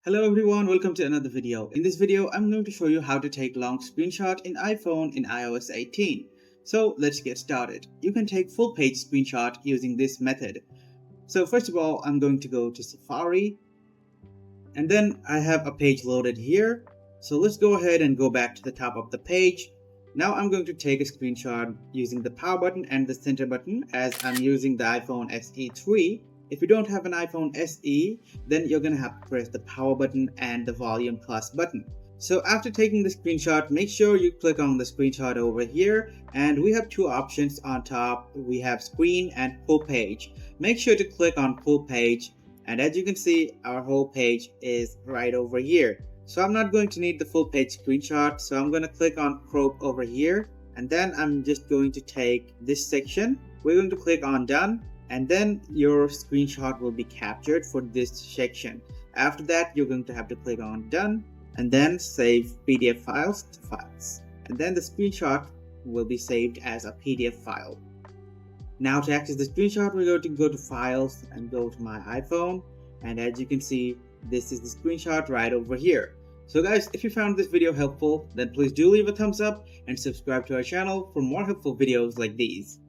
Hello everyone, welcome to another video. In this video, I'm going to show you how to take long screenshot in iPhone in iOS 18. So let's get started. You can take full page screenshot using this method. So first of all, I'm going to go to Safari and then I have a page loaded here. So let's go ahead and go back to the top of the page. Now I'm going to take a screenshot using the power button and the center button as I'm using the iPhone SE3. If you don't have an iPhone SE, then you're going to have to press the power button and the volume plus button. So after taking the screenshot, make sure you click on the screenshot over here, and we have two options on top. We have screen and full page. Make sure to click on full page, and as you can see, our whole page is right over here. So I'm not going to need the full page screenshot, so I'm going to click on crop over here, and then I'm just going to take this section. We're going to click on done. And then your screenshot will be captured for this section. After that, you're going to have to click on done and then save PDF files to files. And then the screenshot will be saved as a PDF file. Now to access the screenshot, we're going to go to files and go to my iPhone. And as you can see, this is the screenshot right over here. So guys, if you found this video helpful, then please do leave a thumbs up and subscribe to our channel for more helpful videos like these.